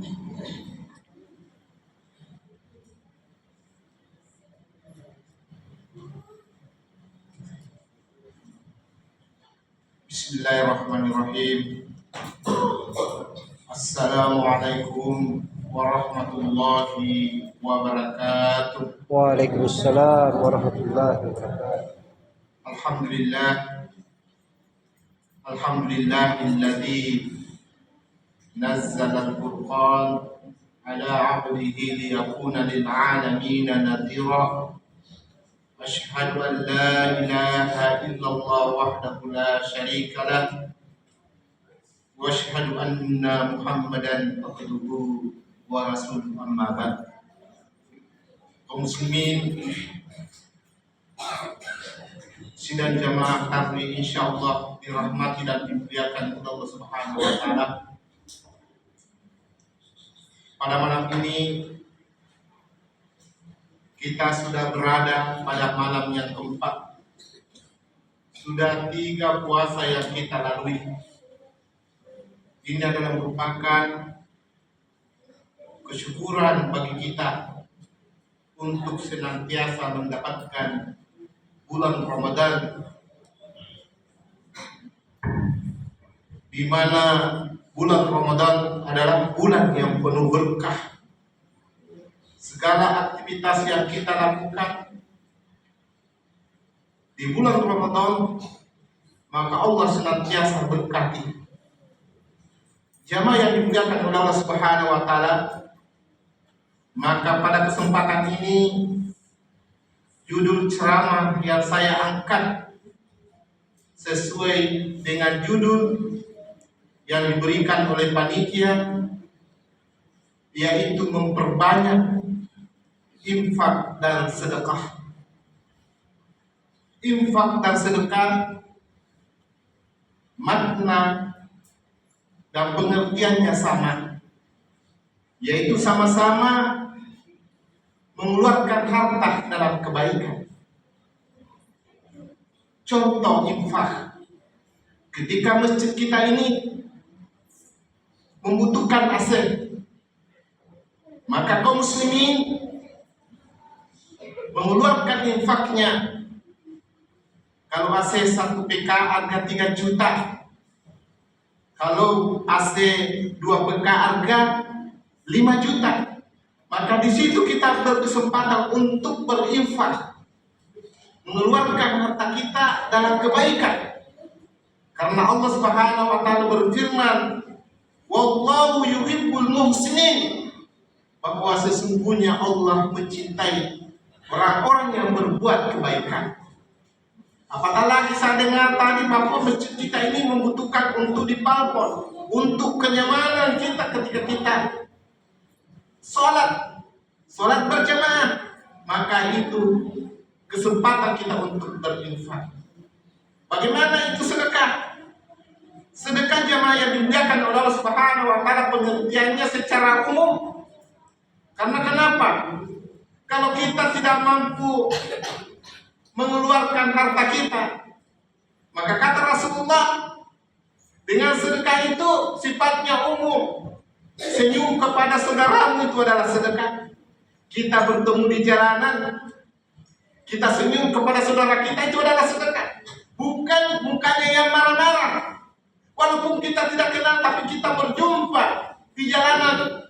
Bismillahirrahmanirrahim. Assalamualaikum warahmatullahi wabarakatuh. Waalaikumsalam warahmatullahi wabarakatuh. Alhamdulillahilladzi nazzala al-Furqan ala 'abdihi liyakuna lil 'alamin nadhira. Asyhadu an la ilaha illallah wahdahu la syarika lah wa asyhadu anna Muhammadan abduhu wa rasuluhu, amma ba'd. Kaum muslimin sidang jamaah takmir insyaallah dirahmati dan dimuliakan oleh Allah Subhanahu wa taala. Pada malam ini kita sudah berada pada malam yang keempat. Sudah 3 puasa yang kita lalui. Ini adalah merupakan kesyukuran bagi kita untuk senantiasa mendapatkan bulan Ramadan, di mana bulan Ramadan adalah bulan yang penuh berkah. Segala aktivitas yang kita lakukan di bulan Ramadan, maka Allah senantiasa berkati. Jamaah yang dimuliakan oleh Allah Subhanahu wa taala, maka pada kesempatan ini judul ceramah yang saya angkat sesuai dengan judul yang diberikan oleh panitia, yaitu memperbanyak infak dan sedekah. Infak dan sedekah makna dan pengertiannya sama, yaitu sama-sama mengeluarkan harta dalam kebaikan. Contoh infak, ketika masjid kita ini membutuhkan AC, maka kaum muslimin mengeluarkan infaknya. Kalau AC 1 PK harga 3 juta, kalau AC 2 PK harga 5 juta, maka di situ kita berkesempatan untuk berinfak, mengeluarkan harta kita dalam kebaikan. Karena Allah Subhanahu wa taala berfirman, wallahu yuhibbul muhsinin, bahwa sesungguhnya Allah mencintai orang-orang yang berbuat kebaikan. Apatah lagi saya dengar tadi bahwa masjid kita ini membutuhkan untuk dipalpon, untuk kenyamanan kita ketika kita sholat berjamaah, maka itu kesempatan kita untuk berinfak. Bagaimana itu sedekah? Sedekah jamaah yang dimuliakan oleh Allah Subhanahu wa taala, pengertiannya secara umum. Karena kenapa? Kalau kita tidak mampu mengeluarkan harta kita, maka kata Rasulullah, dengan sedekah itu sifatnya umum. Senyum kepada saudaramu itu adalah sedekah. Kita bertemu di jalanan, kita senyum kepada saudara kita, itu adalah sedekah. Bukan mukanya yang marah-marah. Walaupun kita tidak kenal, tapi kita berjumpa di jalanan,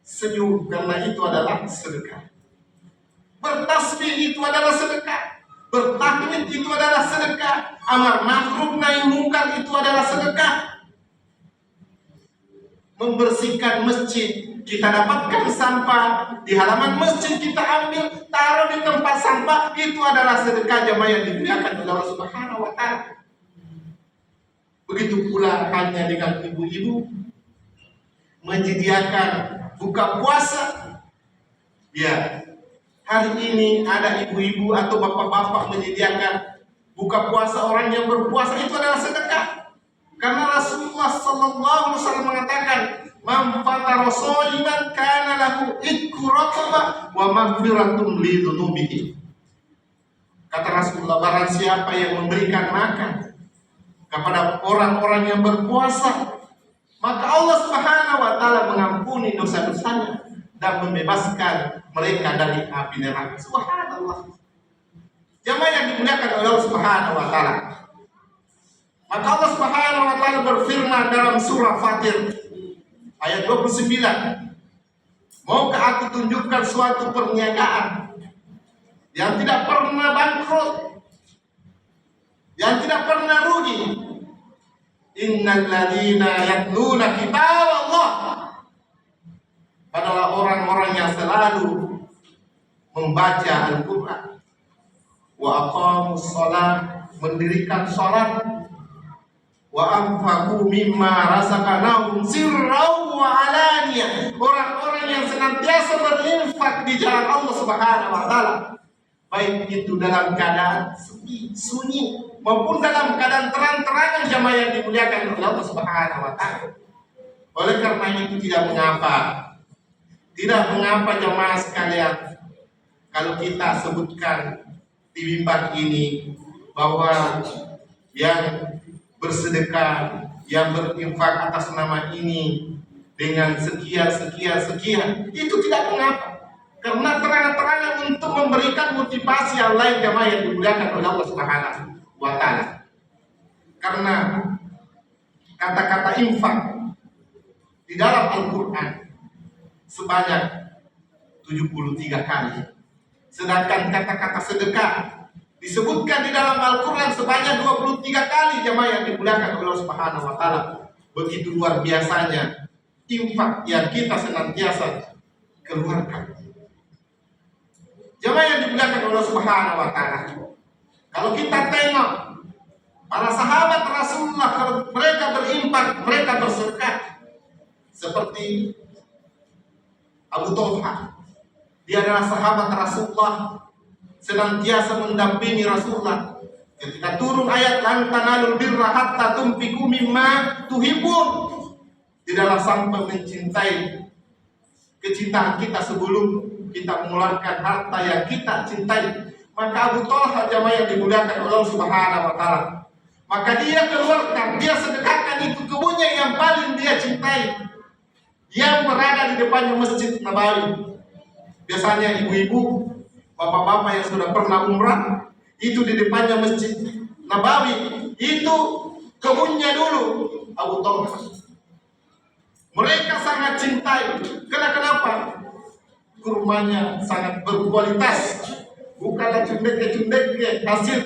senyum, karena itu adalah sedekah. Bertasbih itu adalah sedekah. Bertakbir itu adalah sedekah. Amar ma'ruf nahi mungkar itu adalah sedekah. Membersihkan masjid, kita dapatkan sampah di halaman masjid, kita ambil taruh di tempat sampah, itu adalah sedekah jamaah yang dimuliakan oleh Allah Subhanahu wa taala. Begitu pula hanya dengan ibu-ibu menyediakan buka puasa. Ya, hari ini ada ibu-ibu atau bapak-bapak menyediakan buka puasa orang yang berpuasa, itu adalah sedekah. Karena Rasulullah sallallahu alaihi wasallam mengatakan, "Man fatara shaiman kana lahu itqu raqabah wa maghfiratun li dzunubihi." Kata Rasulullah, barang siapa yang memberikan makan kepada orang-orang yang berpuasa, maka Allah Subhanahu wa taala mengampuni mengampuni dosa-dosanya dan membebaskan mereka dari api neraka. Subhanallah. Jamaah yang dimuliakan oleh Allah Subhanahu wa taala. Maka Allah Subhanahu wa taala berfirman dalam surah Fatir ayat 29, maukah aku tunjukkan suatu perniagaan yang tidak pernah bangkrut, yang tidak pernah rugi? Innal ladzina yatluna kitab Allah, adalah orang-orang yang selalu membaca Al-Quran, wa aqamus shalah, mendirikan salat, wa anfaqu mimma razaqnahum sirran wa alaniyah, orang-orang yang senantiasa berinfak di jalan Allah Subhanahu wa taala, baik itu dalam keadaan sepi, sunyi maupun dalam keadaan terang-terangan, jamaah yang dimuliakan oleh Allah Subhanahu wa taala. Oleh karena itu tidak mengapa jamaah sekalian kalau kita sebutkan di mimbar ini bahwa yang bersedekah, yang berinfak atas nama ini dengan sekian, itu tidak mengapa. Karena terang-terangan untuk memberikan motivasi yang lain, jamaah yang dimuliakan oleh Allah Subhanahu wa taala. Karena kata-kata infak di dalam Al-Quran sebanyak 73 kali. Sedangkan kata-kata sedekah disebutkan di dalam Al-Quran sebanyak 23 kali, jamaah yang dimuliakan oleh Allah Subhanahu wa taala. Begitu luar biasanya infak yang kita senantiasa keluarkan. Jamaah yang dimuliakan oleh Allah Subhanahu wa taala. Kalau kita tengok para sahabat Rasulullah, mereka berinfak, mereka bersedekah. Seperti Abu Talha, dia adalah sahabat Rasulullah, senantiasa mendampingi Rasulullah. Ketika turun ayat lan tanalul birra hatta tunfiqu mimma tuhibbun, tidaklah sampai mencintai kecintaan kita sebelum kita mengeluarkan harta yang kita cintai. Maka Abu Talha, jamaah yang dimuliakan oleh Allah Subhanahu wa taala, maka dia keluarkan, dia sedekahkan itu kebunnya yang paling dia cintai, yang berada di depannya Masjid Nabawi. Biasanya ibu-ibu, bapak-bapak yang sudah pernah umrah, itu di depannya Masjid Nabawi, itu kebunnya dulu Abu Talha. Mereka sangat cintai. Kenapa? Kurmanya sangat berkualitas, bukanlah cundek-cundek hasil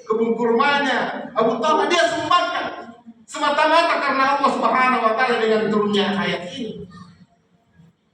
kebun kurmanya Abu Talha dia sumbangkan semata-mata karena Allah Subhanahu wa taala dengan turunnya ayat ini.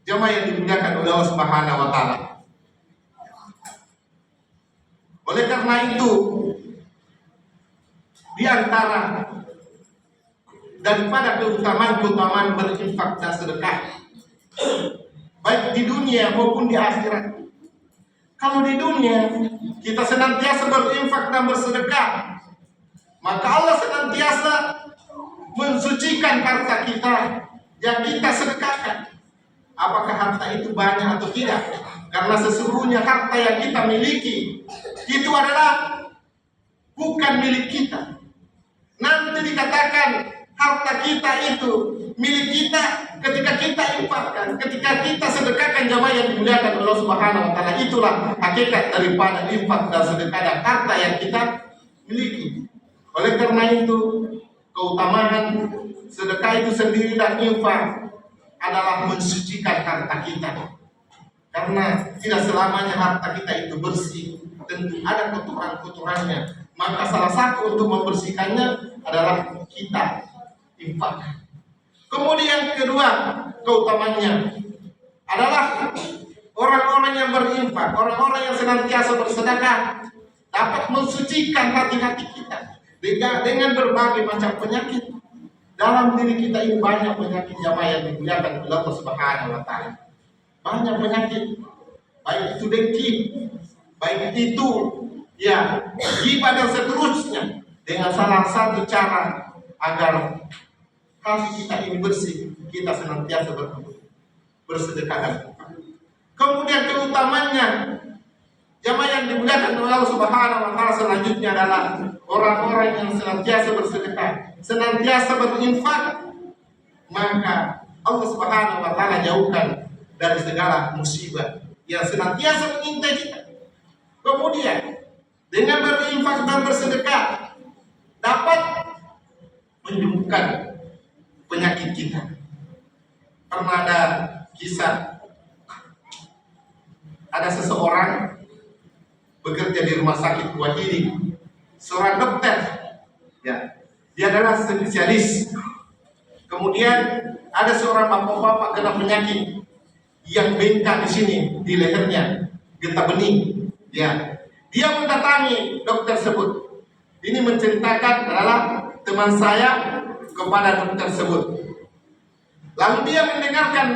Jamaah yang dimuliakan oleh Allah Subhanahu wa taala. Oleh karena itu, di antara daripada keutamaan berinfak dan sedekah, baik di dunia maupun di akhirat. Kalau di dunia kita senantiasa berinfak dan bersedekah, maka Allah senantiasa mensucikan harta kita yang kita sedekahkan. Apakah harta itu banyak atau tidak? Karena sesungguhnya harta yang kita miliki itu adalah bukan milik kita. Nanti dikatakan harta kita itu milik kita ketika kita infakkan, ketika kita sedekahkan, jamaah yang dimuliakan Allah Subhanahu wa taala. Itulah hakikat daripada infak dan sedekah dan harta yang kita miliki. Oleh karena itu, keutamaan sedekah itu sendiri dan infak adalah mensucikan harta kita. Karena tidak selamanya harta kita itu bersih, tentu ada kotoran-kotorannya. Maka salah satu untuk membersihkannya adalah kita infak. Kemudian kedua keutamanya adalah orang-orang yang berinfak, orang-orang yang senantiasa bersedekah dapat mensucikan hati-hati kita dengan berbagai macam penyakit. Dalam diri kita ini banyak penyakit, jamaah yang dimuliakan oleh Allah Subhanahu wa taala. Banyak penyakit, baik itu dengki, baik itu ghibah dan seterusnya. Dengan salah satu cara agar hati kita ini bersih, kita senantiasa bersedekah dan infak. Kemudian keutamanya jamaah yang dimuliakan oleh Allah Subhanahu wa taala selanjutnya adalah orang-orang yang senantiasa bersedekah, senantiasa berinfak, maka Allah Subhanahu wa taala jauhkan dari segala musibah yang senantiasa mengintai kita. Kemudian dengan berinfak dan bersedekah dapat menyembuhkan penyakit kita. Pernah ada kisah, ada seseorang bekerja di rumah sakit Wahidi, seorang dokter, ya, dia adalah spesialis. Kemudian ada seorang bapak-bapak kena penyakit yang bengkak di sini di lehernya, getah bening. Ya, dia mendatangi dokter tersebut. Ini menceritakan adalah teman saya kepada dokter tersebut. Lalu dia mendengarkan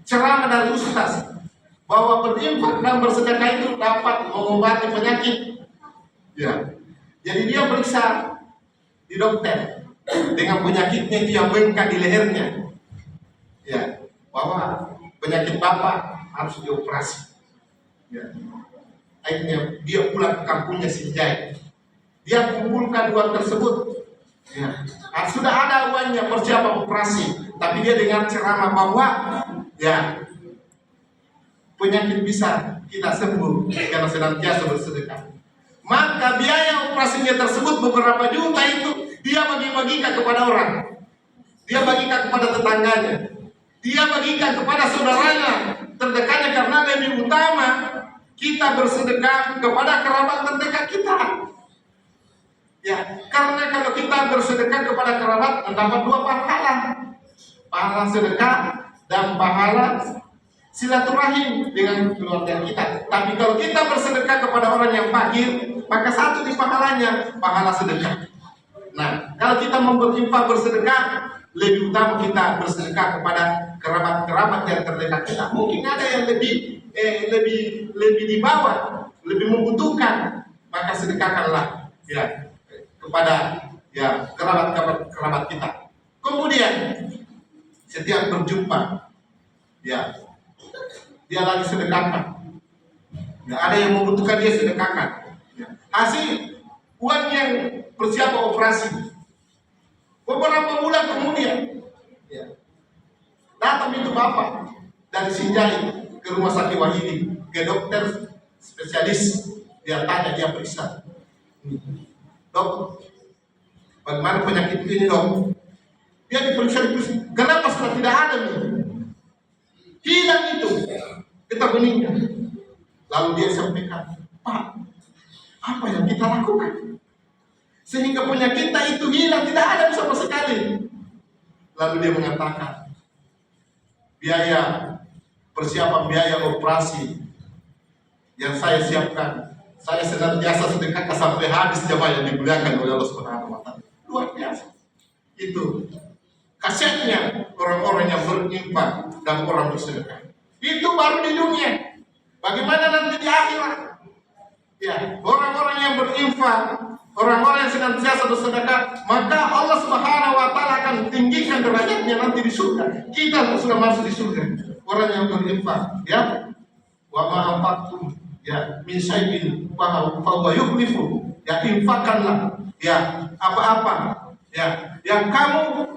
ceramah dari ustaz bahwa berinfak dan bersedekah itu dapat mengobati penyakit. Ya, jadi dia periksa di dokter dengan penyakitnya itu yang bengkak di lehernya. Ya, bahwa penyakit bapak harus dioperasi. Ya. Akhirnya dia pulang ke kampungnya Sinjai. Dia kumpulkan uang tersebut. Ya. Sudah ada uangnya persiapan operasi, tapi dia dengar ceramah bahwa ya penyakit bisa kita sembuh karena senantiasa bersedekah. Maka biaya operasinya tersebut beberapa juta itu dia bagi-bagikan kepada orang. Dia bagikan kepada tetangganya. Dia bagikan kepada saudaranya terdekatnya, karena lebih utama kita bersedekah kepada kerabat terdekat kita. Ya, karena kalau kita bersedekah kepada kerabat mendapat dua pahala. Pahala sedekah dan pahala silaturahim dengan keluarga kita. Tapi kalau kita bersedekah kepada orang yang fakir, maka satu di pahalanya, pahala sedekah. Nah, kalau kita berinfak bersedekah, lebih utama kita bersedekah kepada kerabat-kerabat yang terdekat kita. Mungkin ada yang lebih di bawah, lebih membutuhkan, maka sedekahkanlah ya kepada ya kerabat kita. Kemudian setiap berjumpa, ya dia lagi sedekahkan. Ya, ada yang membutuhkan, dia sedekahkan. Ya. Hasil uang yang persiapan operasi. Beberapa bulan kemudian, ya, datang itu bapak dari Sinjai ke rumah sakit Wahidi, ke dokter spesialis. Dia tanya, dia periksa, dok, bagaimana penyakit ini dok? Dia diperiksa, kenapa sudah tidak ada nih? Hilang itu getah beningnya. Lalu dia sampaikan, Pak, apa yang kita lakukan sehingga penyakit kita itu hilang, tidak ada sama sekali? Lalu dia mengatakan, persiapan biaya operasi yang saya siapkan, saya senantiasa sedekahkan sampai habis, jemaah yang dimuliakan oleh Allah Subhanahu wa taala. Luar biasa. Itu khasiatnya orang-orang yang berinfak dan orang bersedekah. Itu baru di dunia. Bagaimana nanti di akhirat? Ya, orang-orang yang berinfak, orang-orang yang senantiasa bersedekah, maka Allah Subhanahu wa taala akan tinggikan derajatnya nanti di surga. Kita sudah masuk di surga. Orang yang berinfak, ya. Wa ma anfaqtum ya min syai'in fa huwa yukhlifu. Ya, infakkanlah ya apa-apa ya yang kamu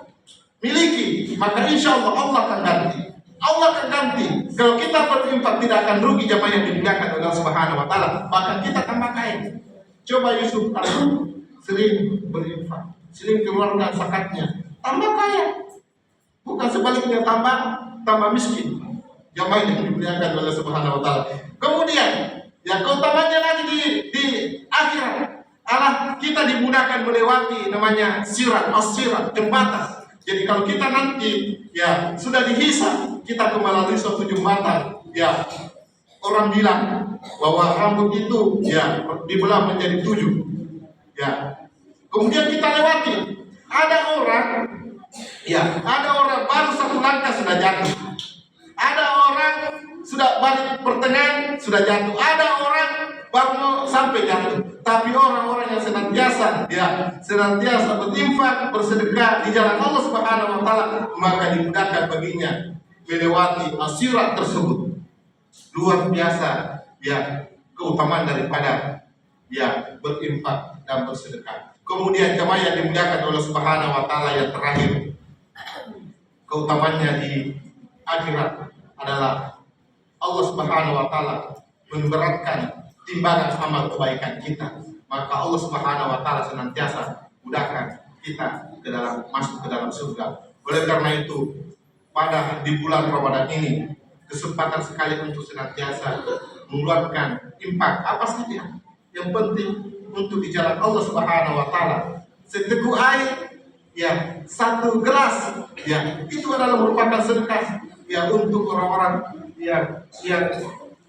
miliki, maka insya Allah Allah akan ganti. Allah akan ganti. Kalau kita berinfak tidak akan rugi, jemaah yang dimuliakan oleh Allah Subhanahu wa taala. Bahkan kita tambah kaya. Coba Yusuf sering berinfak, sering keluarkan zakatnya, tambah kaya. Bukan sebaliknya tambah miskin. Jemaah yang dimuliakan oleh Allah Subhanahu wa taala. Kemudian yang keutamanya lagi di akhirat, kita dimudahkan melewati namanya sirat, as-sirat, jembatan. Jadi kalau kita nanti ya sudah dihisab, kita melalui suatu jembatan, ya orang bilang bahwa rambut itu ya dibelah menjadi 7. Ya. Kemudian kita lewati, ada orang baru satu langkah sudah jatuh. Ada orang sudah balik pertengahan sudah jatuh. Ada orang baru mau sampai jatuh. Tapi orang-orang yang senantiasa berinfak, bersedekah di jalan Allah Subhanahu wa taala, maka dimudahkan baginya melewati asirat tersebut. Luar biasa ya keutamaan daripada ya berinfak dan bersedekah. Kemudian jemaah yang dimuliakan oleh Subhanahu wa taala, yang terakhir, keutamannya di akhirat adalah Allah Subhanahu wa taala memberatkan timbangan amal kebaikan kita. Maka Allah Subhanahu wa taala senantiasa mudahkan kita masuk ke dalam surga. Oleh karena itu, pada di bulan Ramadan ini kesempatan sekali untuk senantiasa mengeluarkan infak apa saja yang penting untuk di jalan Allah Subhanahu wa taala. Seteguk air, ya, 1 gelas, ya, itu adalah merupakan sedekah, ya, untuk orang-orang yang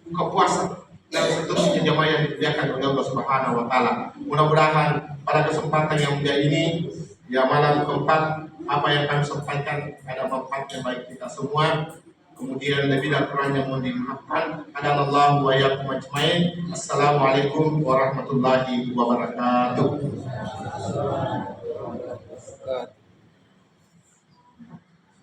buka puasa dan seterusnya jamaah yang dimuliakan oleh Allah Subhanahu wa taala. Mudah-mudahan pada kesempatan yang mulia ini, ya, malam keempat, apa yang kami sampaikan ada manfaatnya baik kita semua. Kemudian lebih dan kurangnya mohon dimaafkan. Hadanallahu wa iyyakum ajmain. Assalamualaikum warahmatullahi wabarakatuh.